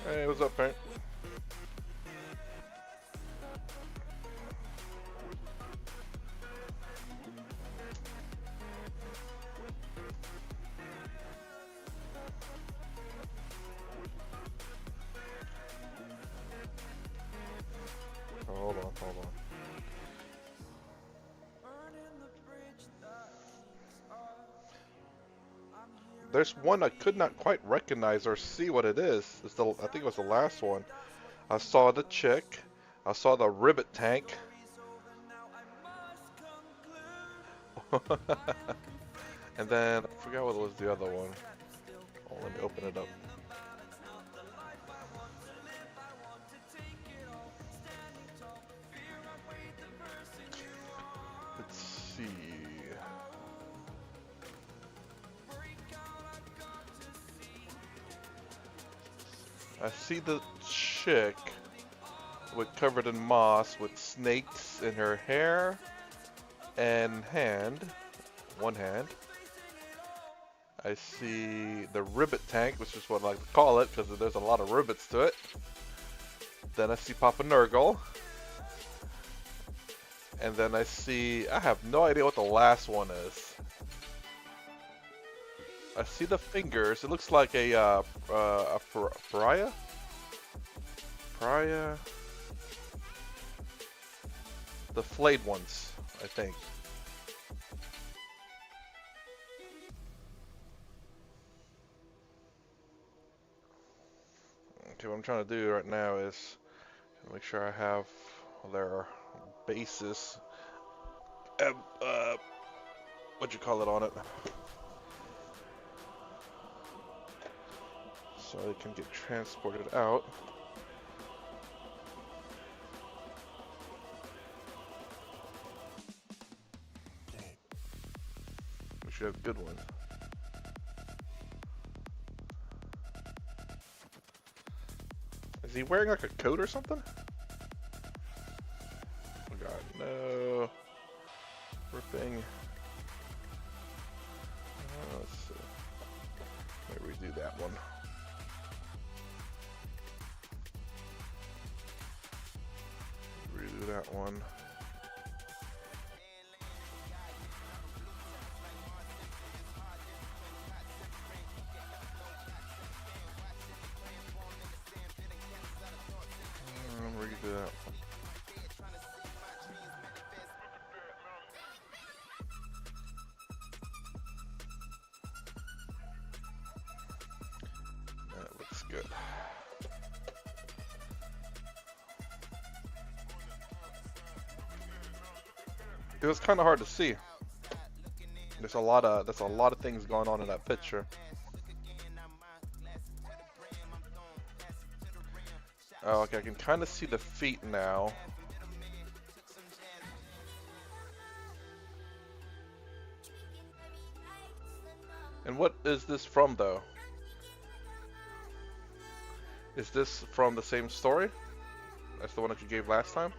Hey, what's up, Paint? Hold on, hold on. There's one I could not quite recognize or see what it is. It's the, I think it was the last one. I saw the chick. I saw the ribbit tank. And then I forgot what was the other one. Oh, let me open it up. Let's see. I see the chick with covered in moss with snakes in her hair and hand. One hand. I see the ribbit tank, which is what I like to call it, because there's a lot of ribbits to it. Then I see Papa Nurgle. And then I see, I have no idea what the last one is. I see the fingers. It looks like a pariah? Pariah? The flayed ones, I think. Okay, what I'm trying to do right now is make sure I have their bases. What you call it on it? So it can get transported out. We should have a good one. Is he wearing like a coat or something? Oh god, no. Ripping. Let's see. Let me redo that one. Redo that one. Redo that one. That looks good. It was kind of hard to see. There's a lot of things going on in that picture. Oh, okay, I can kind of see the feet now. And what is this from, though? Is this from the same story? That's the one that you gave last time?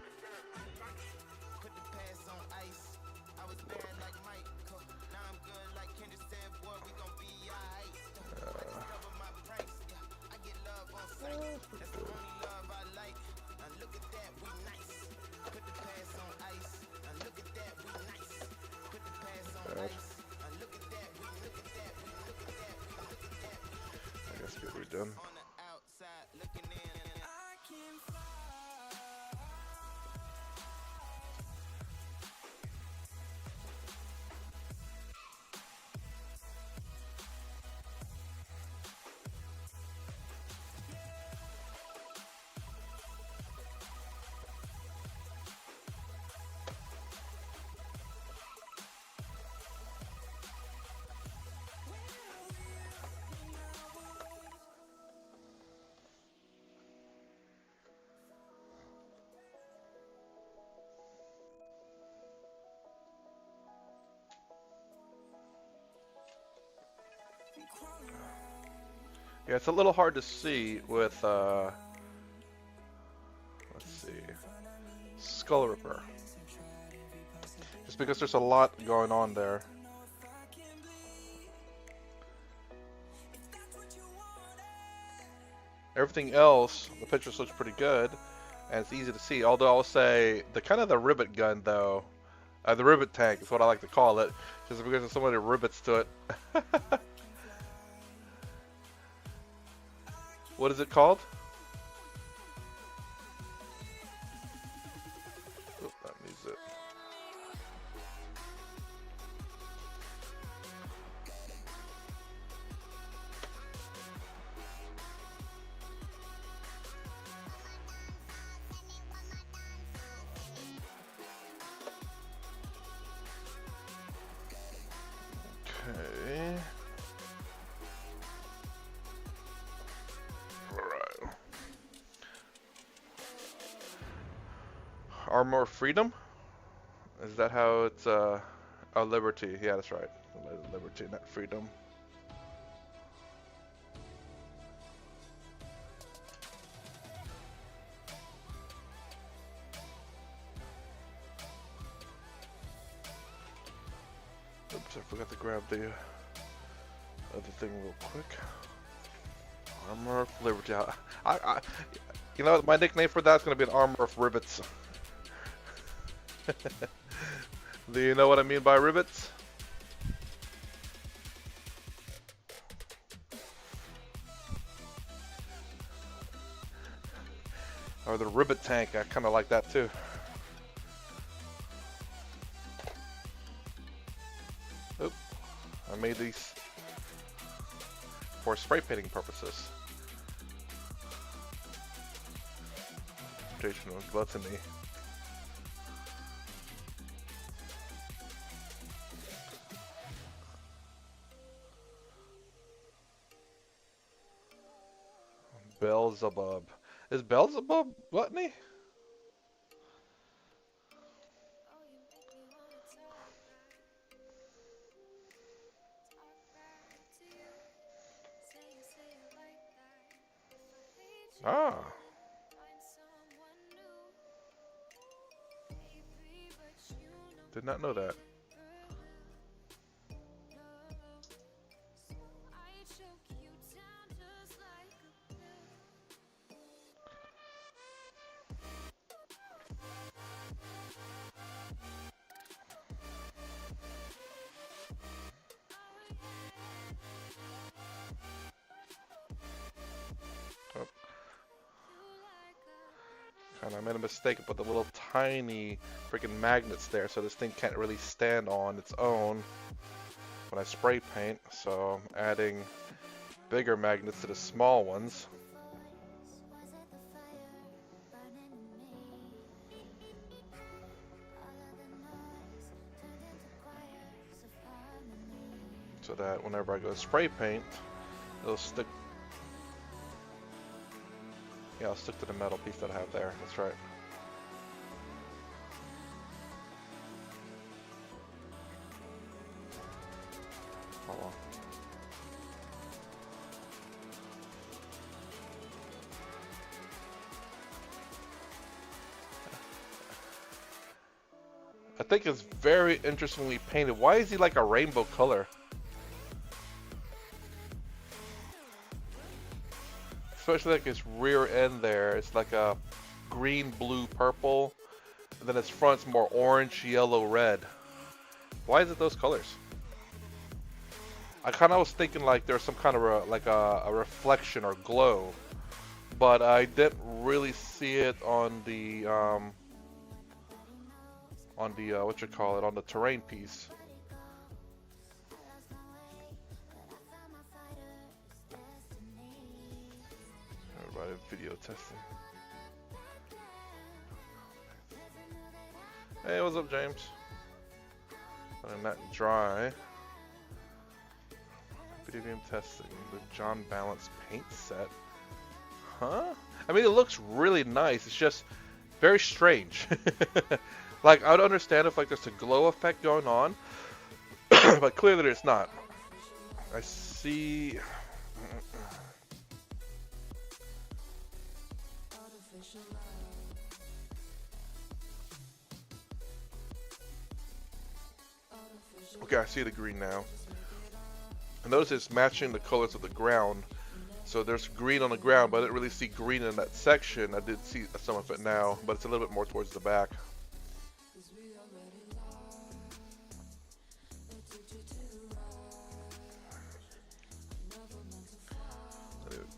I guess get redone. Yeah, it's a little hard to see with, let's see, Skull Ripper. Just because there's a lot going on there. Everything else, the pictures looks pretty good, and it's easy to see. Although I'll say the kind of the rivet gun though, the rivet tank is what I like to call it, just because there's so many rivets to it. What is it called? Oh, that needs it. Okay. Alright. Armor of Freedom? Is that how it's, oh, Liberty. Yeah, that's right. Liberty, not Freedom. Oops, I forgot to grab the other thing real quick. Armor of Liberty. You know, my nickname for that's gonna be an Armor of Rivets. Do you know what I mean by rivets? Or the rivet tank, I kind of like that too. Oop, I made these for spray painting purposes. Traditional gluttony. Beelzebub. Is Beelzebub gluttony? Ah. Did not know that. Oh. And I made a mistake and put the little tiny freaking magnets there, so this thing can't really stand on its own when I spray paint. So I'm adding bigger magnets to the small ones. So that whenever I go spray paint, it'll stick. Yeah, I'll stick to the metal piece that I have there. That's right. Hold on. I think it's very interestingly painted. Why is he like a rainbow color? Especially like his rear end there. It's like a green, blue, purple. And then his front's more orange, yellow, red. Why is it those colors? I kind of was thinking like there's some kind of a reflection or glow. But I didn't really see it on the what you call it, on the terrain piece. Everybody video testing. Hey, what's up, James? I'm not dry. Video game testing. The John Balance paint set. Huh? I mean, it looks really nice. It's just very strange. Like, I would understand if like there's a glow effect going on, but clearly there's not. I see. Okay, I see the green now. And notice it's matching the colors of the ground. So there's green on the ground, but I didn't really see green in that section. I did see some of it now, but it's a little bit more towards the back.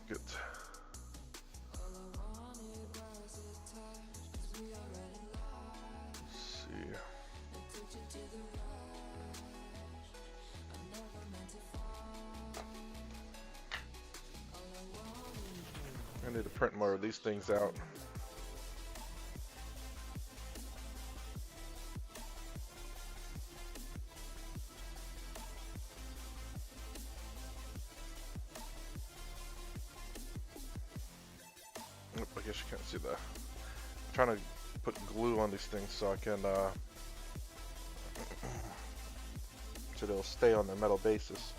Good. Let's see. I need to print more of these things out. Oop, I guess you can't see that. I'm trying to put glue on these things so I can, so they'll stay on the metal basis.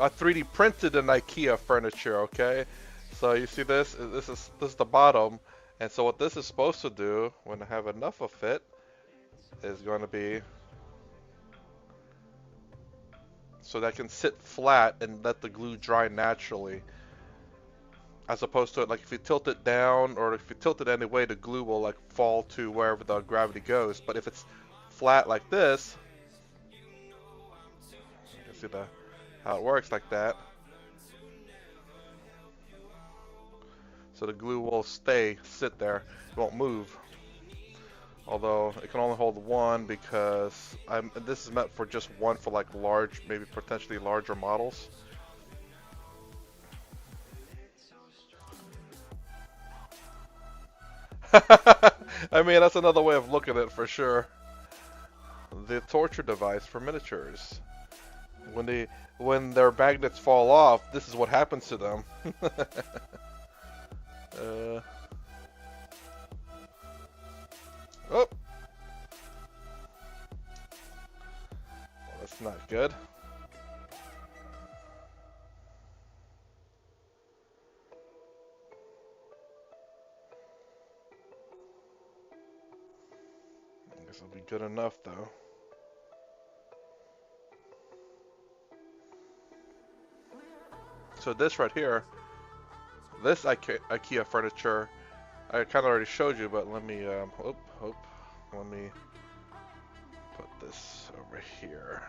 I 3D printed an IKEA furniture, okay? So you see this? This is the bottom, and so what this is supposed to do, when I have enough of it, is going to be so that I can sit flat and let the glue dry naturally, as opposed to like if you tilt it down or if you tilt it any way, the glue will like fall to wherever the gravity goes. But if it's flat like this, you can see how it works like that. So the glue will sit there, it won't move. Although it can only hold one because this is meant for just one for like large, maybe potentially larger models. I mean, that's another way of looking at it for sure. The torture device for miniatures. When their magnets fall off, this is what happens to them. Oh, well, that's not good. I guess it'll be good enough though. So this right here, this IKEA furniture, I kind of already showed you, but let me, let me put this over here.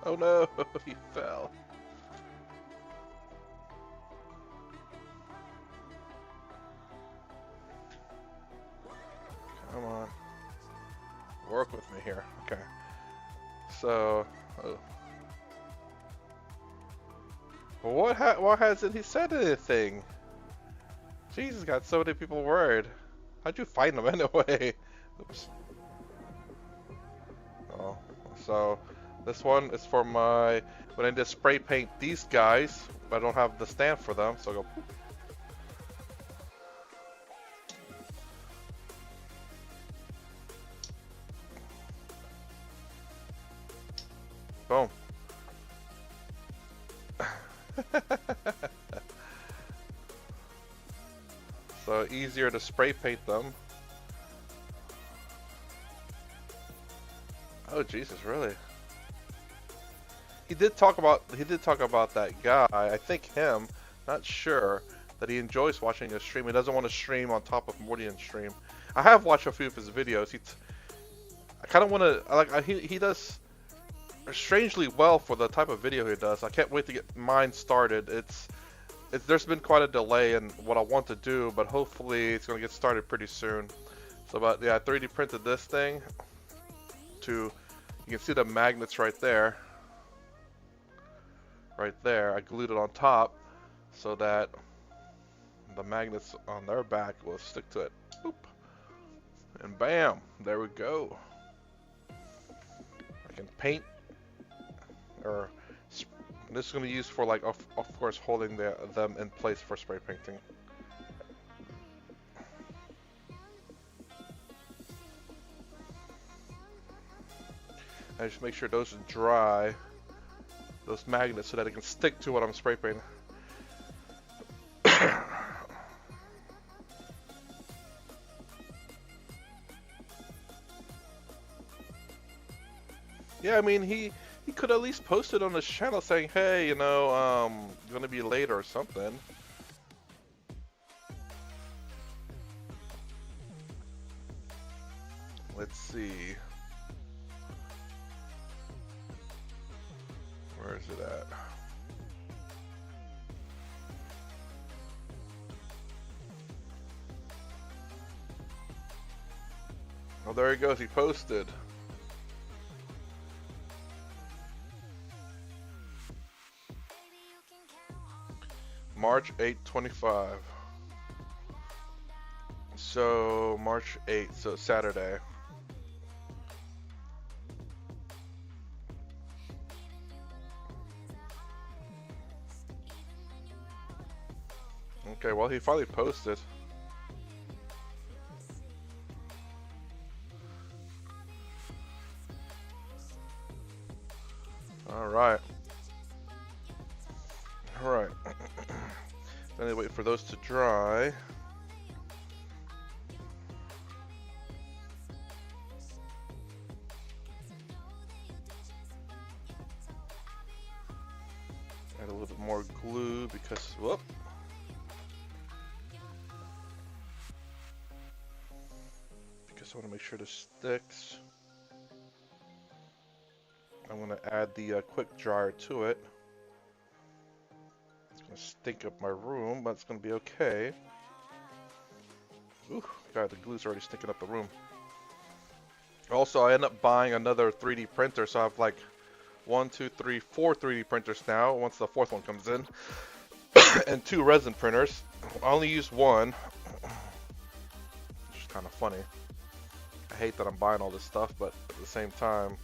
Oh no, he fell. Come on. Work with me here. Okay. So, why hasn't he said anything? Jesus, got so many people worried. How'd you find him anyway? Oops. Oh, so this one is for my when I just spray paint these guys, but I don't have the stand for them, so I go. Boom. So easier to spray paint them. Oh Jesus, really? He did talk about that guy. I think him, not sure, that he enjoys watching a stream. He doesn't want to stream on top of Mordian's stream. I have watched a few of his videos. I kind of want to like he does strangely well for the type of video he does. I can't wait to get mine started. There's been quite a delay in what I want to do, but hopefully it's gonna get started pretty soon. So, but yeah, I 3D printed this thing to, you can see the magnets right there. Right there, I glued it on top so that the magnets on their back will stick to it. Boop. And bam, there we go. I can paint or And this is going to be used for, like, of course, holding them in place for spray painting. I just make sure those are dry, those magnets, so that it can stick to what I'm spray painting. Yeah, I mean, he could at least post it on his channel saying, hey, you know, gonna be late or something. Let's see. Where is it at? Oh, there he goes. He posted. March 8th, 25. So, March 8th, so Saturday. Okay, well, he finally posted. Alright. Alright. Then they wait for those to dry. Add a little bit more glue because, whoop. Because I want to make sure this sticks. I'm going to add the quick dryer to it. It's going to stink up my room, but it's going to be okay. Ooh, God, the glue's already stinking up the room. Also, I end up buying another 3D printer, so I have like 4 3D printers now, once the fourth one comes in. And 2 resin printers. I only use one. Which is kind of funny. I hate that I'm buying all this stuff, but at the same time...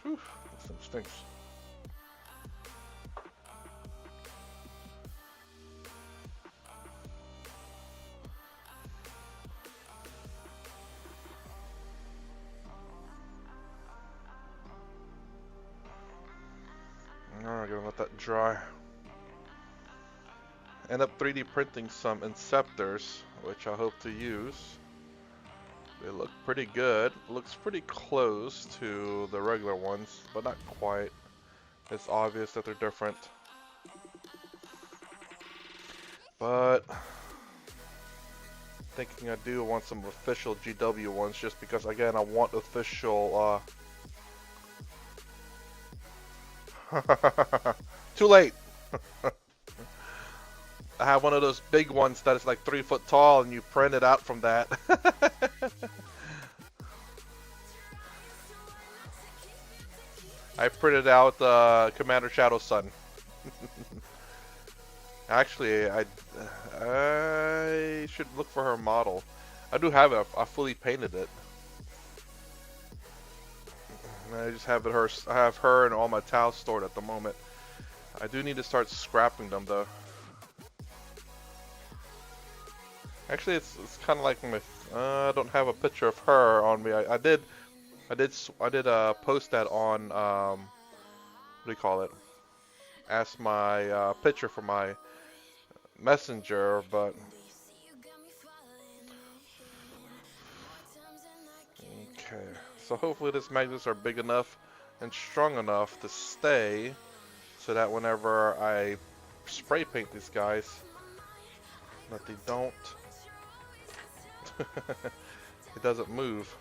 Whew, this thing stinks. Alright, gonna let that dry. End up 3D printing some Inceptors, which I hope to use. They look pretty good. Looks pretty close to the regular ones, but not quite. It's obvious that they're different. But thinking I do want some official GW ones, just because again I want official too late. I have one of those big ones that is like 3 foot tall and you print it out from that. I printed out Commander Shadow Sun. Actually, I should look for her model. I do have it. I fully painted it. I just have it. I have her and all my towels stored at the moment. I do need to start scrapping them though. Actually, it's kind of like my. I don't have a picture of her on me. I did post that on what do you call it? Ask my picture for my messenger, but okay. So hopefully these magnets are big enough and strong enough to stay, so that whenever I spray paint these guys, that they don't. It doesn't move.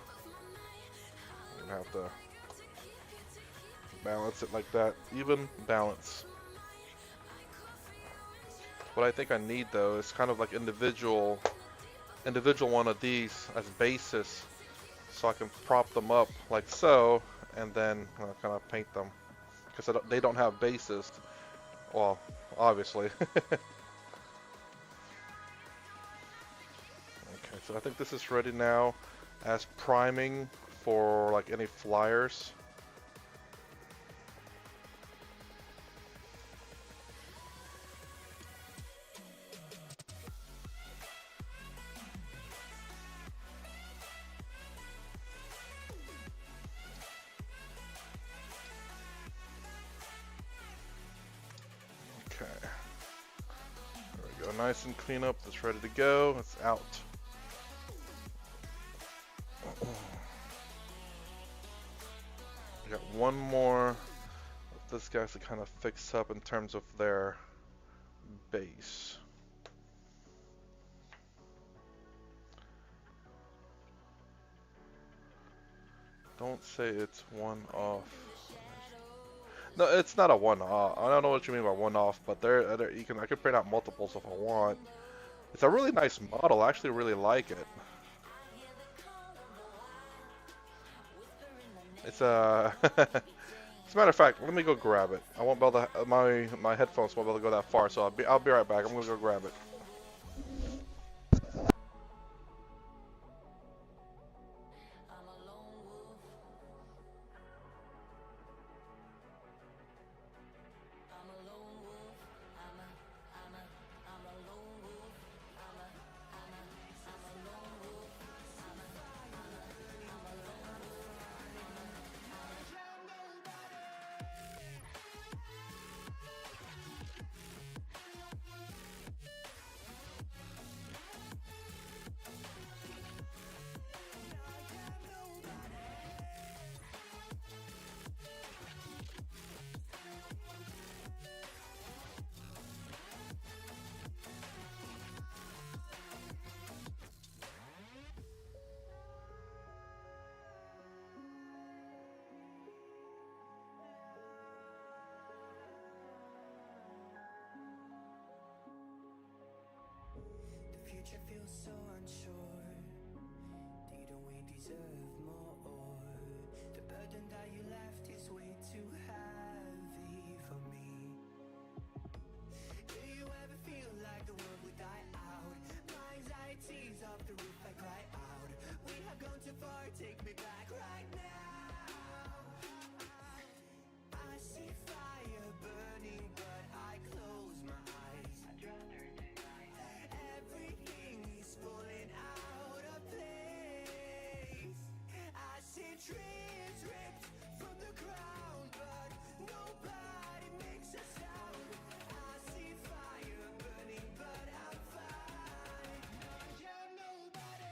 I'm gonna have to balance it like that. Even balance. What I think I need though is kind of like individual one of these as basis, so I can prop them up like so, and then kind of paint them. because they don't have bases. Well, obviously. Okay, so I think this is ready now as priming for like any flyers. Okay. There we go. Nice and clean up. It's ready to go. It's out. We got one more. This guy's to kind of fix up in terms of their base. Don't say it's one off. No, it's not a one off. I don't know what you mean by one off, but I can print out multiples if I want. It's a really nice model. I actually really like it. It's a. As a matter of fact, let me go grab it. I won't be able to. My headphones won't be able to go that far, so I'll be right back. I'm gonna go grab it. Future feels so unsure. Didn't we deserve more? The burden that you left is way too heavy for me. Do you ever feel like the world would die out? My anxiety's off the roof, I cry out. We have gone too far, take me back right now. I see fire burning, but I close my eyes. I'd rather deny everything is falling out of place. I see trees ripped from the ground, but nobody makes a sound. I see fire burning, but I'm fine. Yeah, nobody.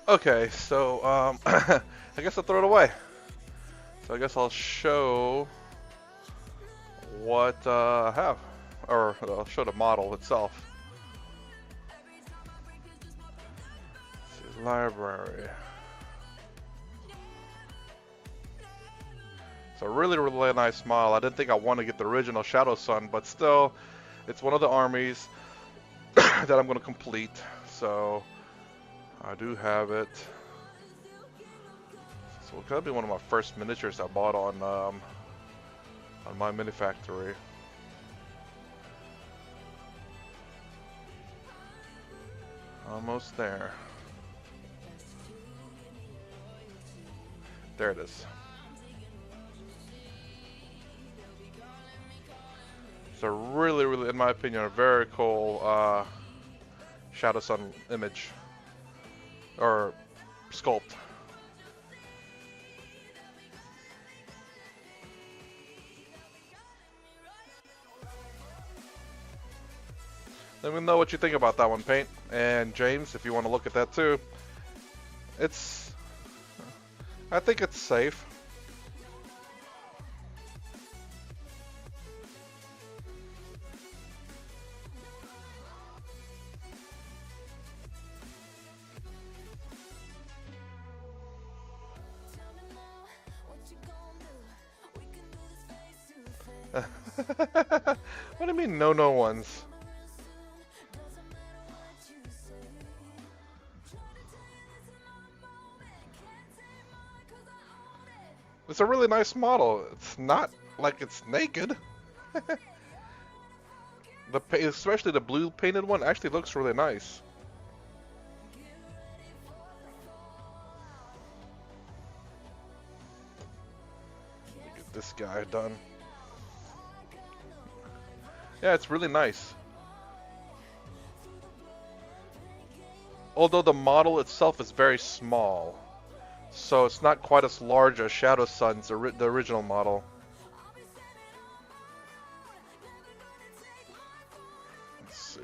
Okay, so I guess I'll throw it away. So I guess I'll show what I have, or I'll show the model itself. Let's see, library. It's a really, really nice model. I didn't think I wanted to get the original Shadow Sun, but still, it's one of the armies that I'm going to complete. So I do have it. So it's gonna be one of my first miniatures I bought on my mini factory. Almost there. There it is. It's a really, really, in my opinion, a very cool Shadow Sun image or sculpt. Let me know what you think about that one, Paint. And James, if you want to look at that too. I think it's safe. What do you mean no ones? It's a really nice model. It's not like it's naked. Especially the blue painted one actually looks really nice. Get this guy done. Yeah, it's really nice. Although the model itself is very small, so it's not quite as large as Shadow Sun's the original model. Let's see.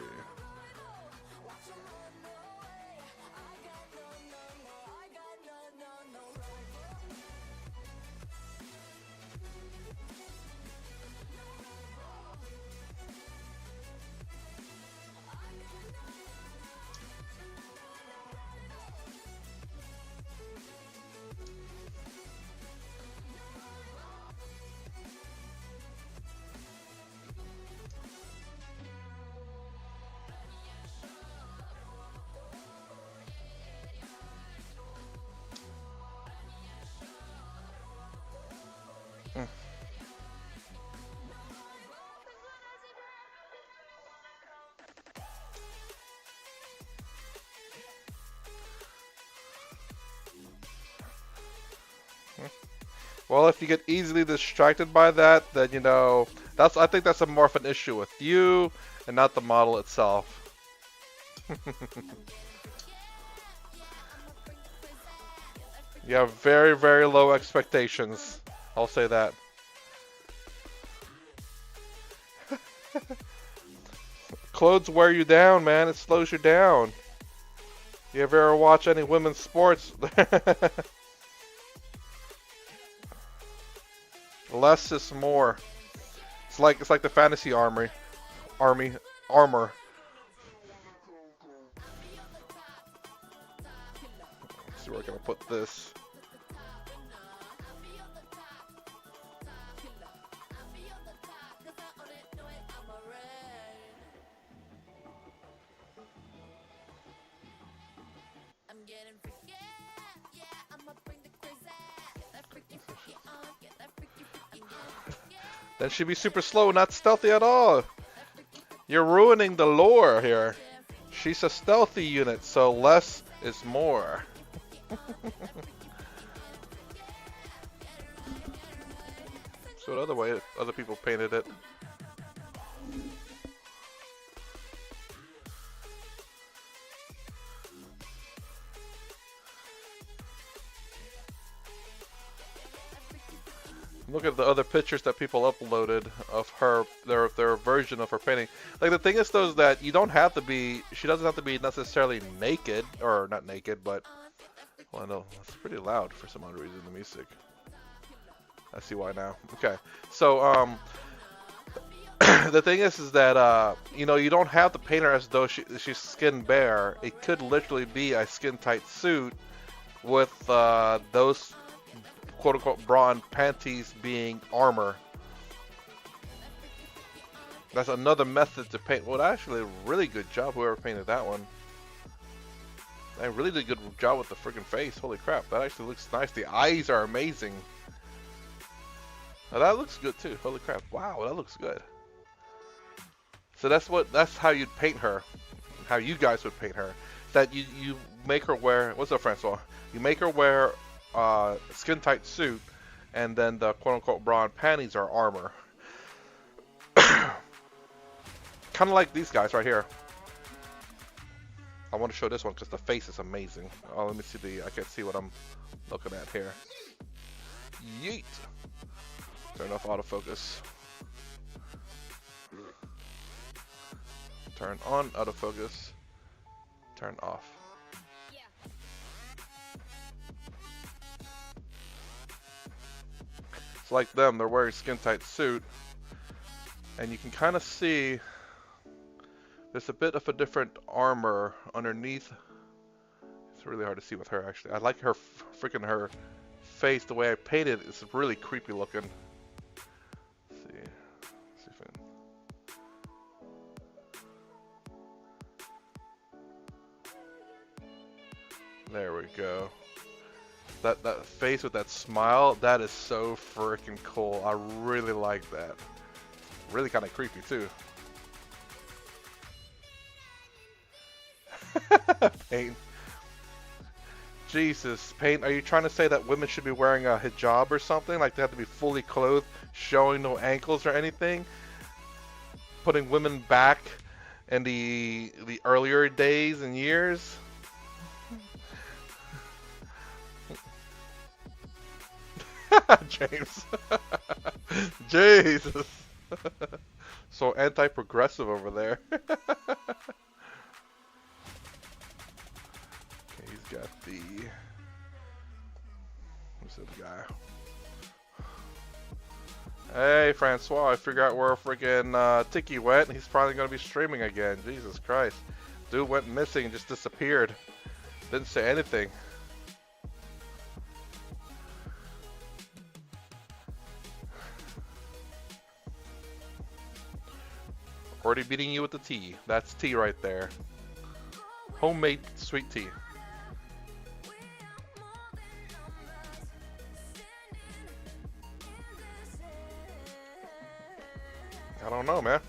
Well, if you get easily distracted by that, then you know I think that's more of an issue with you and not the model itself. You have very, very low expectations. I'll say that. Clothes wear you down, man. It slows you down. You ever watch any women's sports? Less is more. It's like the fantasy armor. Let's see where I'm gonna put this. Then she'd be super slow, not stealthy at all. You're ruining the lore here. She's a stealthy unit, so less is more. So the other way other people painted it. Look at the other pictures that people uploaded of her, their version of her painting. Like the thing is though is that you don't have to be, she doesn't have to be necessarily naked, or not naked, but Well, I know it's pretty loud for some odd reason. The music. I see why now. Okay, so the thing is that you know, you don't have to paint her as though she's skin bare. It could literally be a skin tight suit with those quote unquote bra and panties being armor. That's another method to paint. Well, actually, a really good job whoever painted that one. They really did a good job with the freaking face. Holy crap, that actually looks nice. The eyes are amazing. Now, that looks good too. Holy crap, wow, that looks good. So that's how you'd paint her. How you guys would paint her. That you make her wear, what's up, Francois? You make her wear a skin tight suit, and then the quote unquote bra and panties are armor. Kind of like these guys right here. I want to show this one because the face is amazing. Oh, let me see I can't see what I'm looking at here. Yeet! Turn off autofocus. Turn on autofocus. Turn off. It's like them, they're wearing skin tight suit. And you can kind of see there's a bit of a different armor underneath. It's really hard to see with her actually. I like her freaking her face, the way I painted it. It's really creepy looking. Let's see. Let's see if there we go. That face with that smile, that is so freaking cool. I really like that. Really kind of creepy too. Paint. Jesus, Paint, are you trying to say that women should be wearing a hijab or something? Like they have to be fully clothed, showing no ankles or anything? Putting women back in the earlier days and years? James. Jesus. So anti-progressive over there. He's got the... Who's this guy? Hey, Francois, I figured out where freaking Tiki went. He's probably going to be streaming again. Jesus Christ. Dude went missing and just disappeared. Didn't say anything. Already beating you with the tea. That's tea right there. Homemade sweet tea. I don't know, man.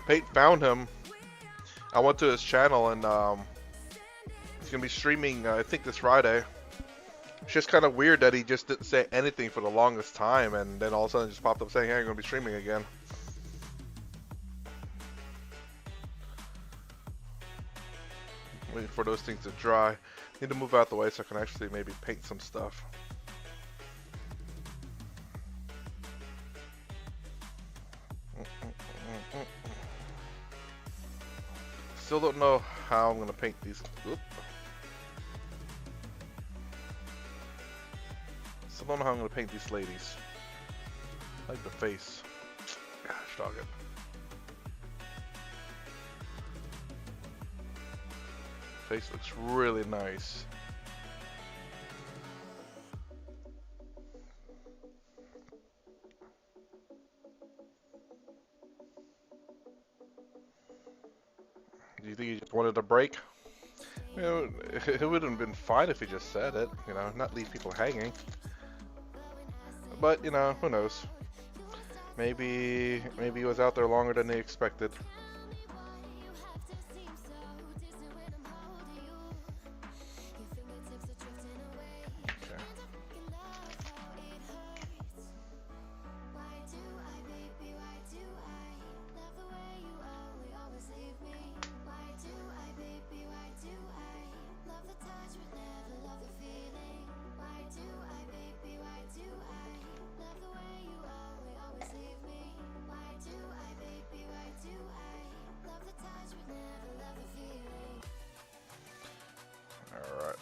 Pate found him. I went to his channel and he's gonna be streaming I think this Friday. It's just kind of weird that he just didn't say anything for the longest time and then all of a sudden just popped up saying, hey, you're gonna be streaming again. Waiting for those things to dry. Need to move out the way so I can actually maybe paint some stuff. Still don't know how I'm gonna paint these. Oop. Still don't know how I'm gonna paint these ladies. I like the face. Gosh, dog it. Face looks really nice. Do you think he just wanted a break? You know, it would have been fine if he just said it, you know, not leave people hanging. But, you know, who knows? Maybe he was out there longer than he expected.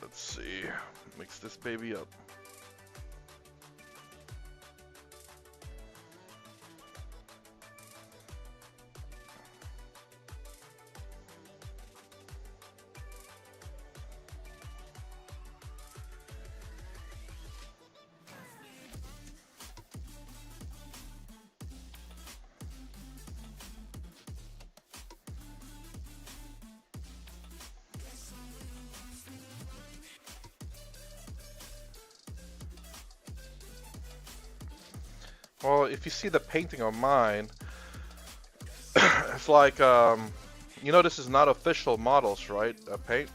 Let's see. Mix this baby up. Well, if you see the painting on mine, it's like, you know, this is not official models, right? Paint.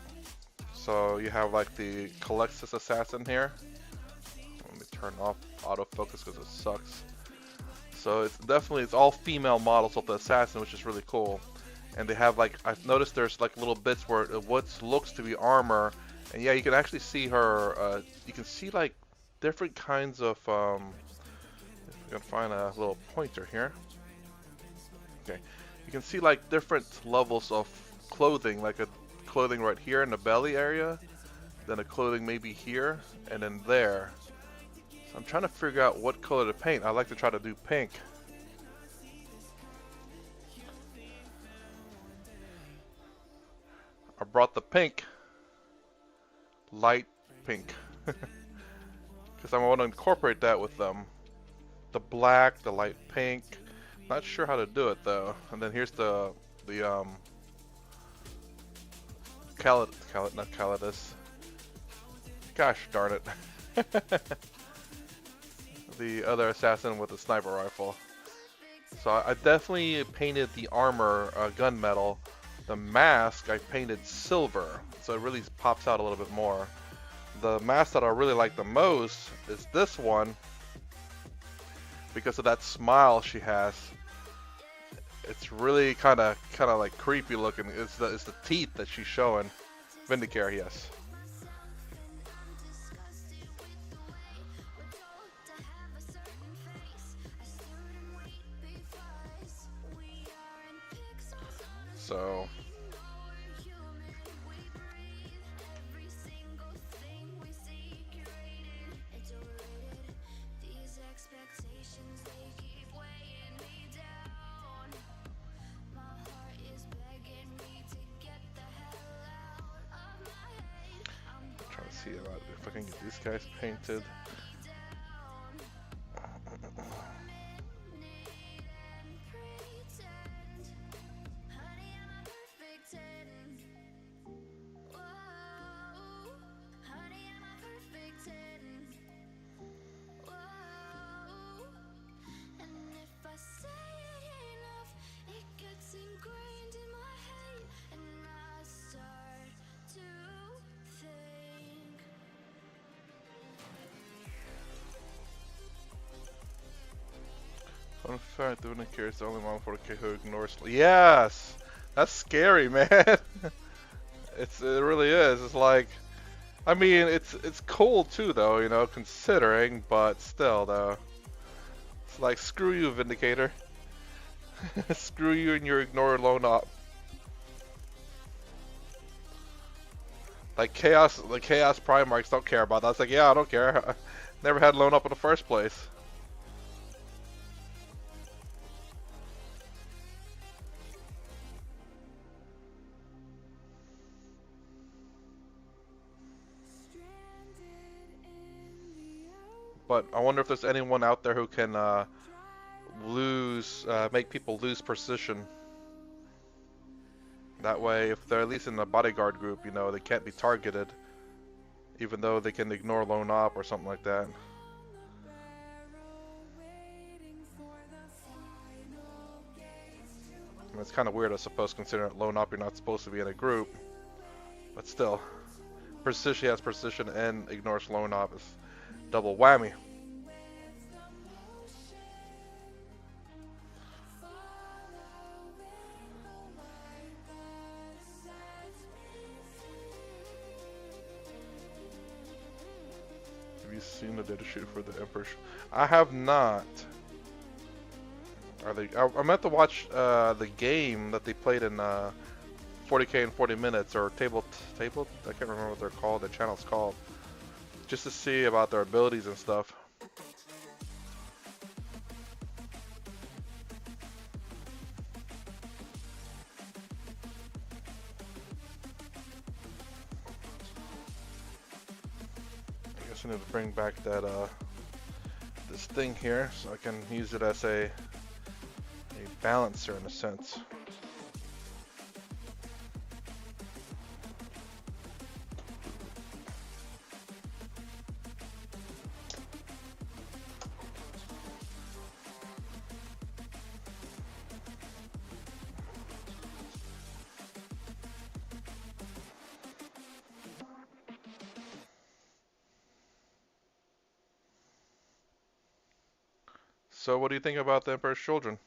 So you have like the Calexis Assassin here. Let me turn off autofocus because it sucks. So it's definitely, it's all female models of the Assassin, which is really cool. And they have like, I've noticed there's like little bits where what looks to be armor. And yeah, you can actually see her, you can see like different kinds of, if we can find a little pointer here. Okay, you can see like different levels of clothing, like a clothing right here in the belly area, then a clothing maybe here, and then there. So I'm trying to figure out what color to paint. I like to try to do pink. I brought the pink, light pink, because I want to incorporate that with them. The black, the light pink. Not sure how to do it though. And then here's the not Calidus. Gosh darn it. The other assassin with the sniper rifle. So I definitely painted the armor gunmetal. The mask I painted silver, so it really pops out a little bit more. The mask that I really like the most is this one, because of that smile she has. It's really kind of like creepy looking. It's the teeth that she's showing. Vindicator, yes. So see if I can get these guys painted. Fun fact, the Vindicator is the only one for the who ignores. Yes! That's scary, man! It really is. It's like, I mean, it's cool too, though, you know, considering, but still, though. It's like, screw you, Vindicator. Screw you and your ignore lone op. Like the Chaos Primarchs don't care about that. It's like, yeah, I don't care. Never had lone up in the first place. But I wonder if there's anyone out there who can make people lose precision. That way, if they're at least in the bodyguard group, you know, they can't be targeted, even though they can ignore lone op or something like that. I mean, it's kind of weird, I suppose, considering lone op you're not supposed to be in a group. But still, precision has precision and ignores lone op. Is double whammy. Have you seen the data sheet for the Emperor? I have not. Are they? I meant to watch the game that they played in 40K in 40 minutes, or Fable? I can't remember what they're called. The channel's called. Just to see about their abilities and stuff. I guess I need to bring back that this thing here so I can use it as a balancer in a sense. So what do you think about the Emperor's Children?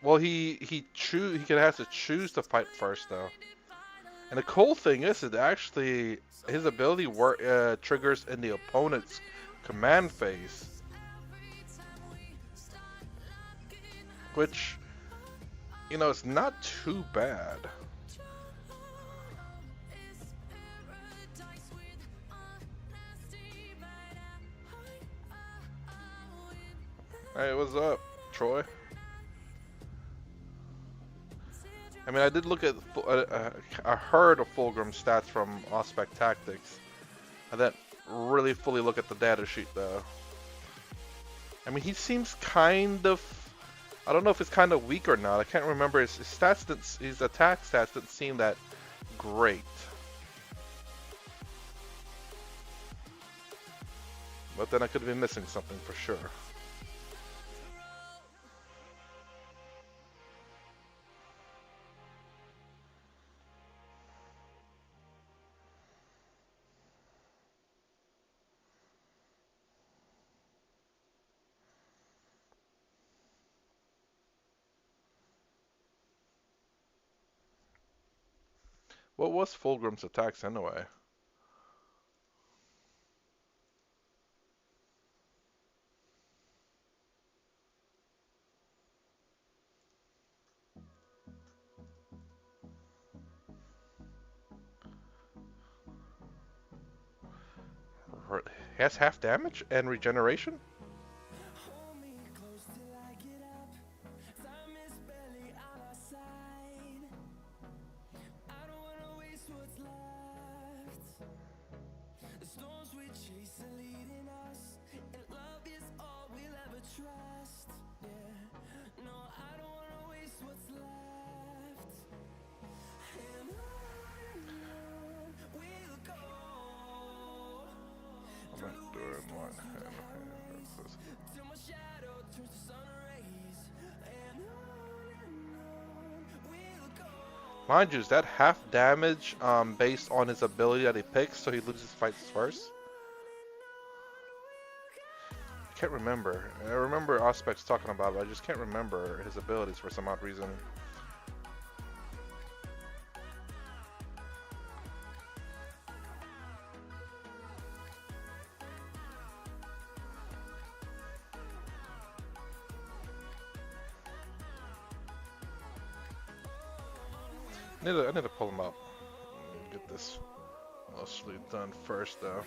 Well, he has to choose to fight first though. And the cool thing is that actually his ability triggers in the opponent's command phase, which, you know, it's not too bad. Hey, what's up, Troy? I mean, I did look at, I heard of Fulgrim's stats from Auspex Tactics. I didn't really fully look at the data sheet though. I mean, he seems kind of, I don't know if it's kind of weak or not. I can't remember. His stats his attack stats didn't seem that great. But then I could have been missing something for sure. What was Fulgrim's attacks anyway? He has half damage and regeneration? Mind you, is that half damage based on his ability that he picks, so he loses fights first? I can't remember. I remember Auspex talking about it, but I just can't remember his abilities for some odd reason. I need to pull him up. Get this mostly done first, though.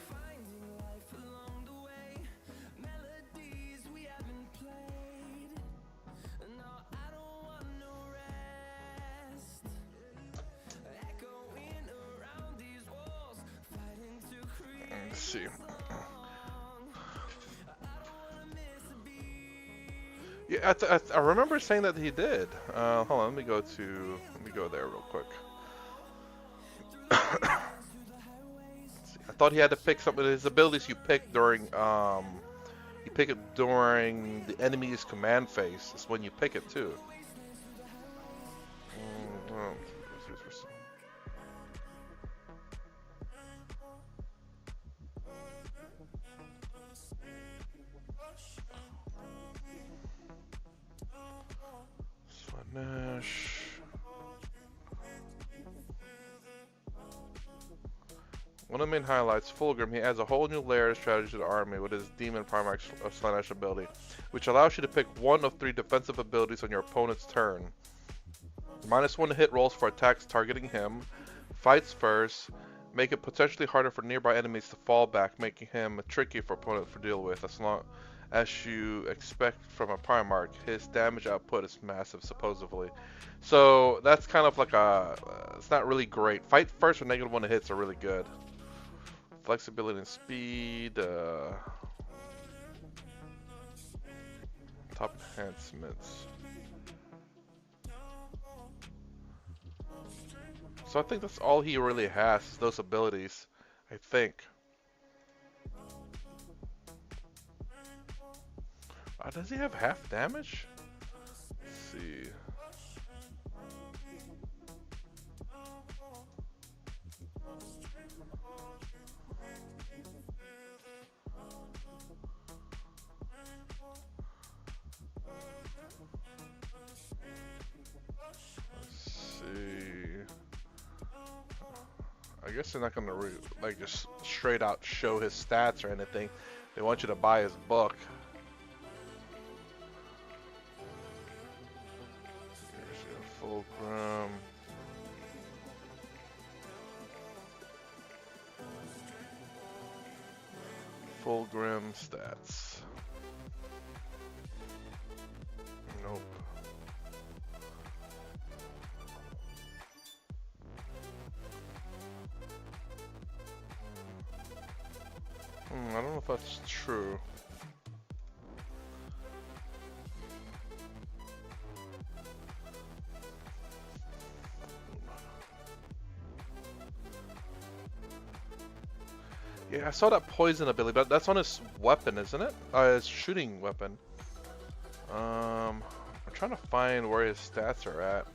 Let's see. Yeah, I remember saying that he did. Hold on, let me go there real quick. I thought he had to pick some of his abilities you pick during you pick it during the enemy's command phase. That's when you pick it too. Well, Slanesh. One of the main highlights, Fulgrim, he adds a whole new layer of strategy to the army with his Demon Primarch Slanesh ability, which allows you to pick one of 3 defensive abilities on your opponent's turn. -1 to hit rolls for attacks targeting him, fights first, make it potentially harder for nearby enemies to fall back, making him tricky for opponents to deal with, as long as you expect from a Primarch. His damage output is massive, supposedly. So that's kind of like a, it's not really great. Fight first or -1 to hits are really good. Flexibility and speed, top enhancements. So I think that's all he really has, is those abilities, I think. Does he have half damage? Let's see. I guess they're not gonna like just straight out show his stats or anything. They want you to buy his book. Here's your Fulgrim. Fulgrim stats. Nope. I don't know if that's true. Yeah, I saw that poison ability, but that's on his weapon, isn't it? His shooting weapon. I'm trying to find where his stats are at,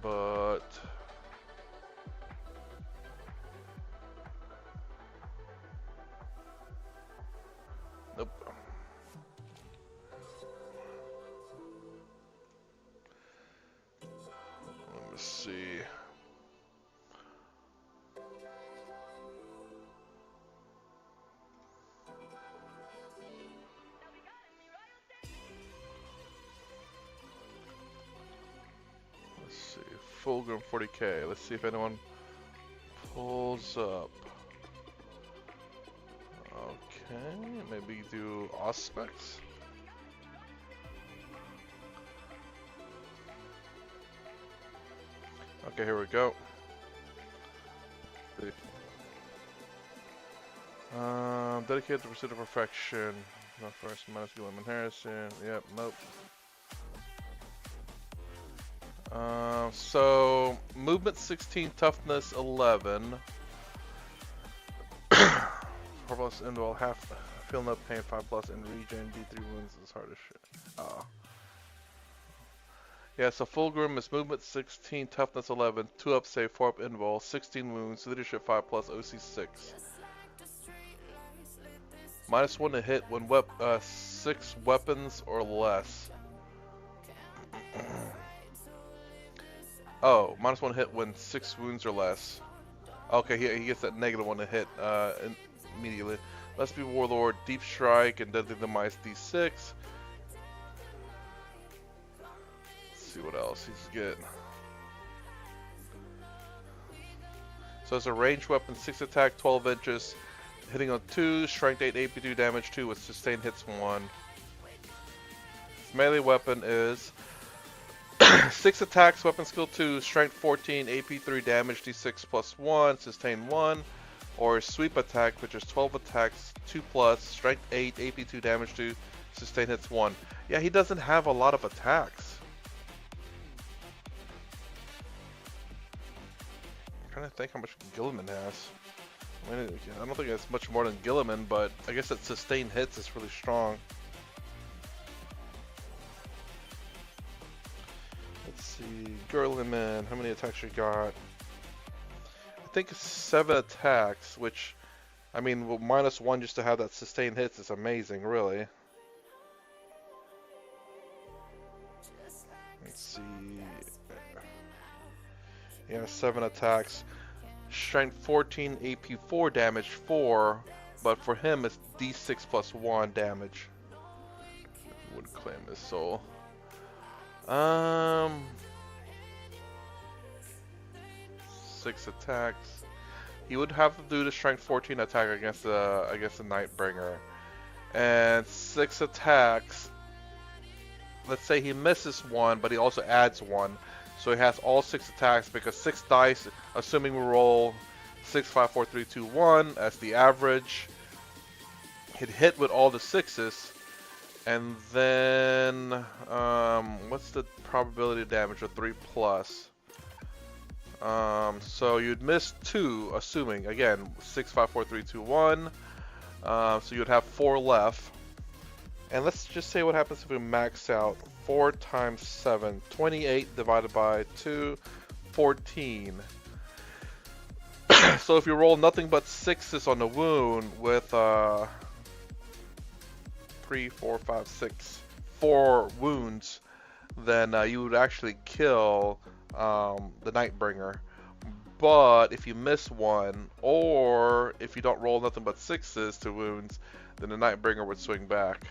but nope. Let me see. Fulgrim 40k. Let's see if anyone pulls up. Okay, maybe do Auspex. Okay, here we go. Dedicated to pursuit of perfection. Not first, minus William Harrison. Yep, nope. So movement 16, toughness 11. 4 plus indwell, half feel no pain, 5 plus in regen, D3 wounds is hard as shit. Yeah, so Fulgrim is movement 16, toughness 11, 2 up save, 4 up invul, 16 wounds, leadership 5 plus, OC 6. -1 to hit when 6 weapons or less. Oh, -1 hit when 6 wounds or less. Okay, he gets that -1 to hit immediately. Let's be Warlord, Deep Strike, and Deadly Demise D6. Let's see what else he's getting. So it's a ranged weapon, 6 attack, 12 inches, hitting on 2, strength 8, AP2 damage 2 with sustained hits 1. His melee weapon is 6 attacks, weapon skill 2, strength 14, AP3 damage D6 plus 1, sustain 1, or sweep attack, which is 12 attacks, 2 plus, strength 8, AP2 damage 2, sustain hits 1. Yeah, he doesn't have a lot of attacks. I'm trying to think how much Gilliman has. I mean, I don't think it's much more than Gilliman, but I guess that sustained hits is really strong. Let's see, Gilliman, how many attacks you got? I think it's 7 attacks, which, I mean, well, -1 just to have that sustained hits is amazing, really. Let's see. Yeah, 7 attacks. Strength 14, AP 4, damage 4, but for him it's D6 plus 1 damage. Would claim his soul. 6 attacks. He would have to do the strength 14 attack against the Nightbringer, and 6 attacks. Let's say he misses 1, but he also adds 1. So he has all 6 attacks because 6 dice, assuming we roll 6, 5, 4, 3, 2, 1 as the average. He'd hit with all the 6s. And then, what's the probability of damage of 3 plus? So you'd miss 2, assuming, again, 6, 5, 4, 3, 2, 1. So you'd have 4 left. And let's just say what happens if we max out 4 times 7, 28 divided by 2, 14. So if you roll nothing but 6s on the wound with 3, 4, 5, 6, 4 wounds, then you would actually kill the Nightbringer. But if you miss 1, or if you don't roll nothing but 6s to wounds, then the Nightbringer would swing back.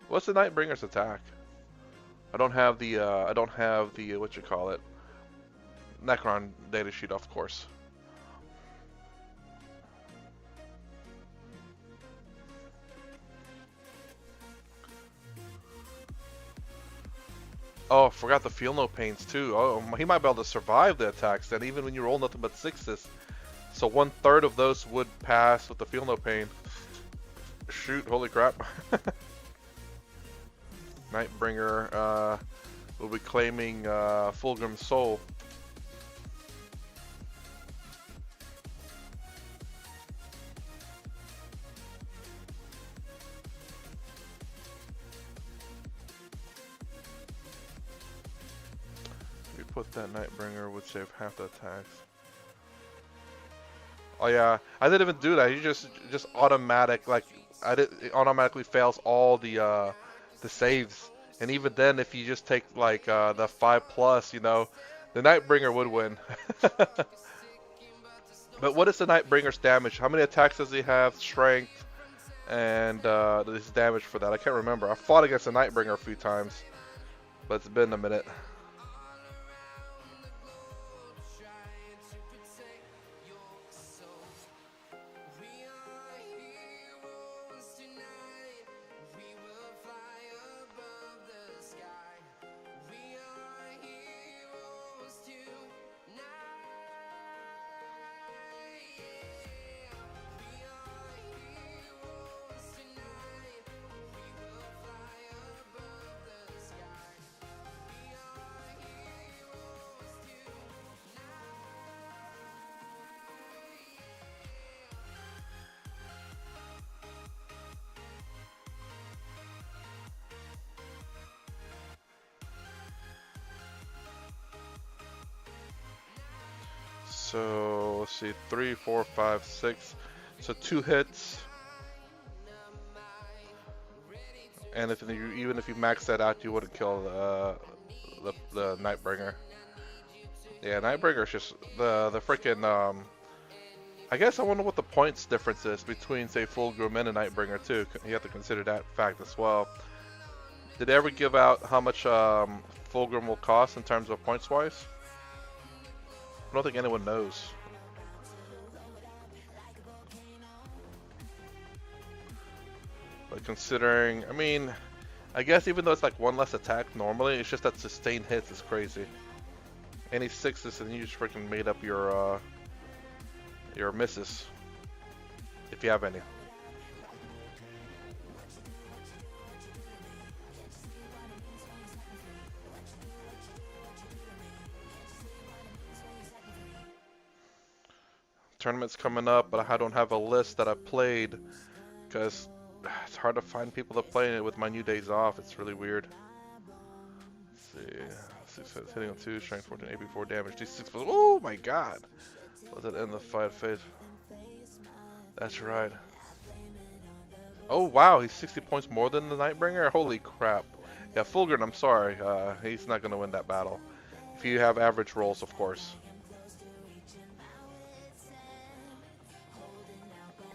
What's the Nightbringer's attack? I don't have the what you call it, Necron datasheet, of course. Oh, I forgot the feel no pains too. Oh, he might be able to survive the attacks then, even when you roll nothing but 6s. So 1/3 of those would pass with the feel no pain. Shoot, holy crap. Nightbringer will be claiming Fulgrim's soul. If we put that Nightbringer, would save half the attacks. Oh yeah, I didn't even do that. You just automatic, like it automatically fails all the saves. And even then, if you just take like the 5+, you know, the Nightbringer would win. But what is the Nightbringer's damage? How many attacks does he have? Strength and his damage for that. I can't remember. I fought against the Nightbringer a few times, but it's been a minute. So let's see, 3, 4, 5, 6. So 2 hits. And even if you max that out, you wouldn't kill the Nightbringer. Yeah, Nightbringer is just the freaking I guess I wonder what the points difference is between, say, Fulgrim and a Nightbringer too. You have to consider that fact as well. Did they ever give out how much Fulgrim will cost in terms of points wise? I don't think anyone knows. But considering, I mean, I guess even though it's like 1 less attack normally, it's just that sustained hits is crazy. Any 6s and you just freaking made up your misses, if you have any. tournament's coming up, but I don't have a list that I played because it's hard to find people to play it with my new days off. It's really weird. Let's see. 6 hits, hitting on 2, strength 14, AP 4 damage, D6. Oh my god! Let it end the fight phase. That's right. Oh wow, he's 60 points more than the Nightbringer? Holy crap. Yeah, Fulgrim, I'm sorry. He's not going to win that battle. If you have average rolls, of course.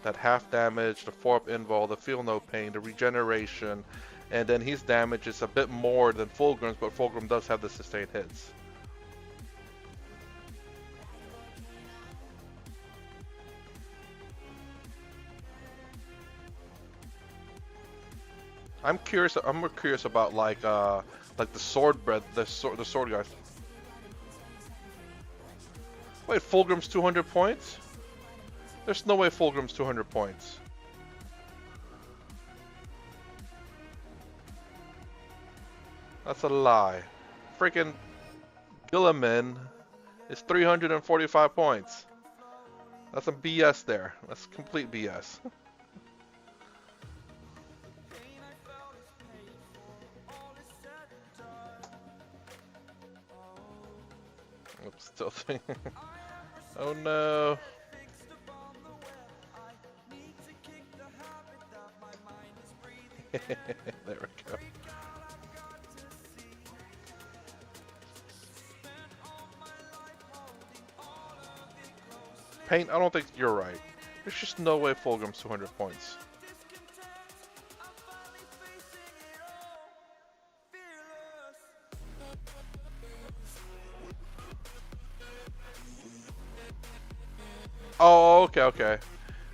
That half damage, the 4-up invul, the feel no pain, the regeneration, and then his damage is a bit more than Fulgrim's, but Fulgrim does have the sustained hits. I'm more curious about like the sword bread, the sword guys. Wait, Fulgrim's 200 points? There's no way Fulgrim's 200 points. That's a lie. Freaking Guilliman is 345 points. That's some BS there. That's complete BS. Oops, still thinking. Oh no. There we go. Paint, I don't think you're right. There's just no way Fulgrim's 200 points. Oh, okay.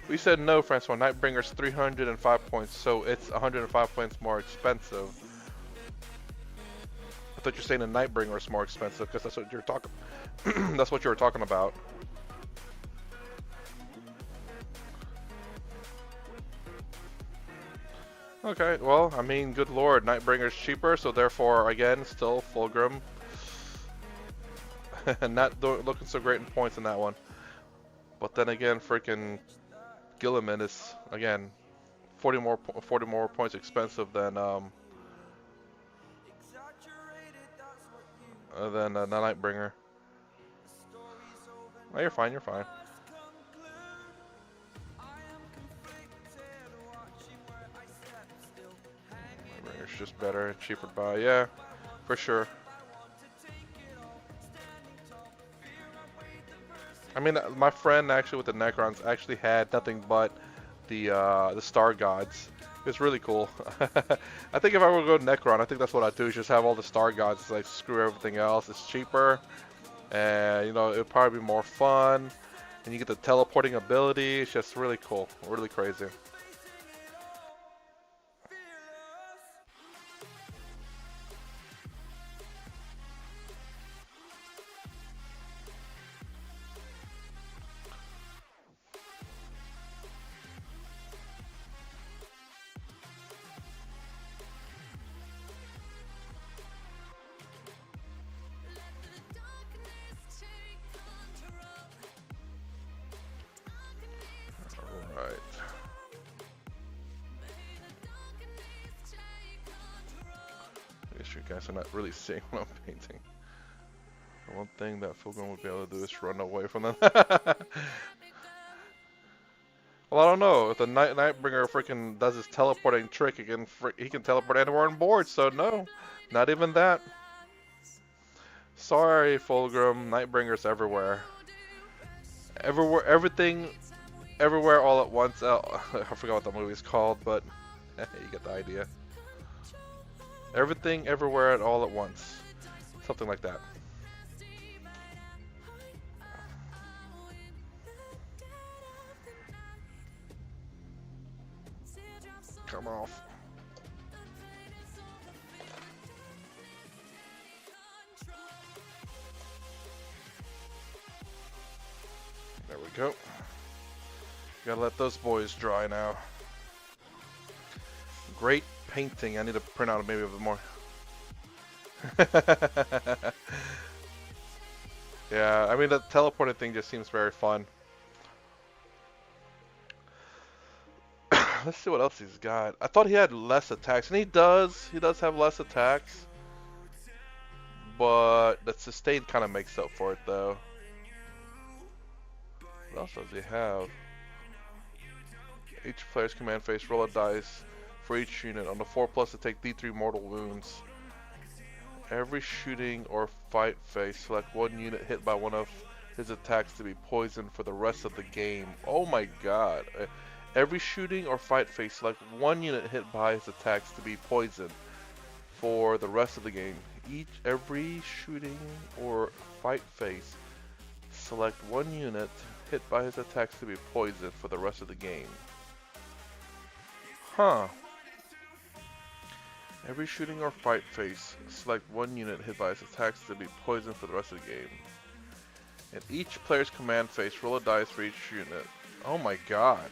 We said no, Francois. Nightbringer's 305 points, so it's 105 points more expensive. I thought you're saying the Nightbringer is more expensive because that's what you're talking. That's what you were talking about. Okay, well, I mean, good lord, Nightbringer's cheaper, so therefore, again, still Fulgrim. Not looking so great in points in that one. But then again, freaking Guilliman is, again, 40 more points expensive than the Nightbringer. Oh, you're fine. Nightbringer's just better and cheaper to buy, yeah, for sure. I mean, my friend actually with the Necrons actually had nothing but the Star Gods. It's really cool. I think if I were to go Necron, I think that's what I'd do. Is just have all the Star Gods. Like screw everything else. It's cheaper, and you know it'd probably be more fun. And you get the teleporting ability. It's just really cool, really crazy. Alright. I guess you guys are not really seeing what I'm painting. The one thing that Fulgrim would be able to do is run away from them. Well, I don't know. If the Nightbringer freaking does his teleporting trick, he can teleport anywhere on board. So no, not even that. Sorry, Fulgrim. Nightbringer's everywhere. Everywhere, everything, everywhere, all at once. I forgot what the movie's called, but you get the idea. Everything, everywhere, all at once. Something like that. Come off. There we go. Gotta let those boys dry now. Great painting. I need to print out maybe a bit more. Yeah, I mean the teleporting thing just seems very fun. Let's see what else he's got. I thought he had less attacks, and he does. He does have less attacks, but the sustain kind of makes up for it, though. What else does he have? Each player's command phase roll a dice for each unit. On the 4+ to take D3 mortal wounds. Every shooting or fight phase, select one unit hit by one of his attacks to be poisoned for the rest of the game. Oh my god. Every shooting or fight phase, select one unit hit by his attacks to be poisoned for the rest of the game. Every shooting or fight phase, select one unit hit by his attacks to be poisoned for the rest of the game. Huh. Every shooting or fight phase, select one unit hit by his attacks to be poisoned for the rest of the game. In each player's command phase, roll a dice for each unit. Oh my god.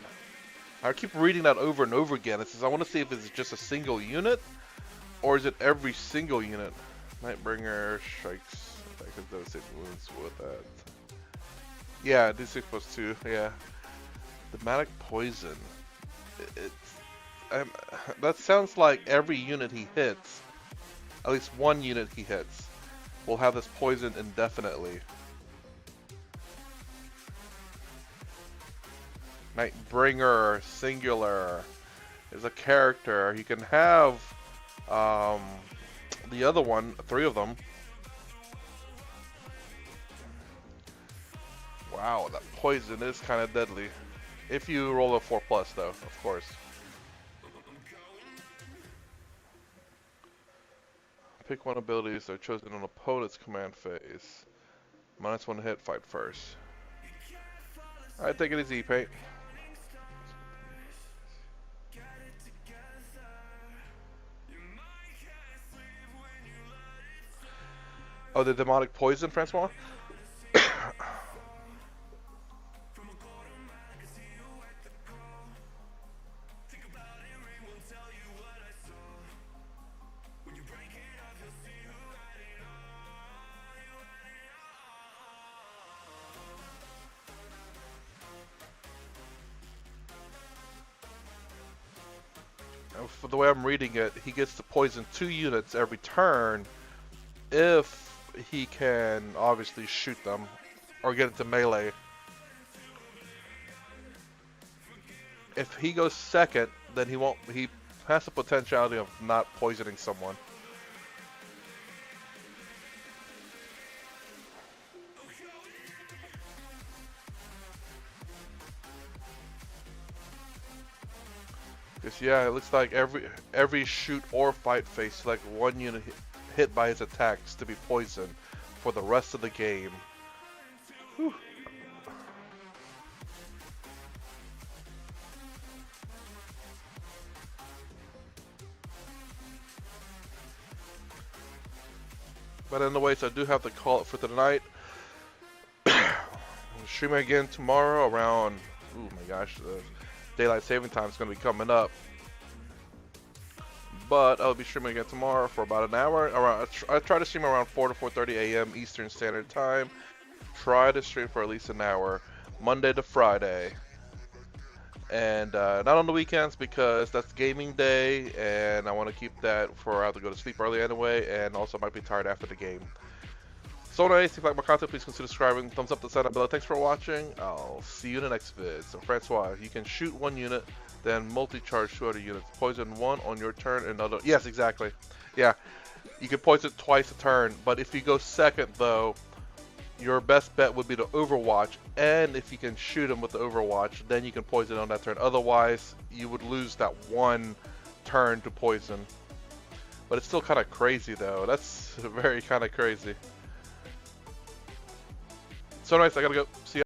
I keep reading that over and over again. It says I want to see if it's just a single unit, or is it every single unit? Nightbringer strikes. Attacks and devastating wounds with that. Yeah, D6 + 2. Yeah. Thematic poison. That sounds like every unit he hits, at least one unit he hits, will have this poison indefinitely. Nightbringer, singular, is a character. He can have the other one, 3 of them. Wow, that poison is kind of deadly. If you roll a 4+, though, of course. Pick one abilities that are chosen on opponent's command phase. -1 hit, fight first. Alright, take it easy, Paint. Oh, the demonic poison, Francois? For the way I'm reading it, he gets to poison 2 units every turn if he can obviously shoot them or get into melee. If he goes second, then he has the potentiality of not poisoning someone. Because yeah, it looks like every shoot or fight phase, select one unit hit by his attacks to be poisoned for the rest of the game. Whew. But anyways, I do have to call it for tonight. Streaming again tomorrow around, oh my gosh, daylight saving time is going to be coming up. But I'll be streaming again tomorrow for about an hour. I try to stream around 4 to 4:30 a.m. Eastern Standard Time. Try to stream for at least an hour, Monday to Friday. And not on the weekends because that's gaming day, and I want to keep that for I have to go to sleep early anyway, and also might be tired after the game. So nice, if you like my content, please consider subscribing, thumbs up the sign up below. Thanks for watching. I'll see you in the next vid. So Francois, you can shoot one unit, then multi-charge 2 other units. Poison one on your turn, another. Yes, exactly. Yeah, you can poison twice a turn, but if you go second though, your best bet would be to Overwatch, and if you can shoot him with the Overwatch, then you can poison on that turn. Otherwise, you would lose that one turn to poison. But it's still kind of crazy though. That's very kind of crazy. So nice, I gotta go. See ya.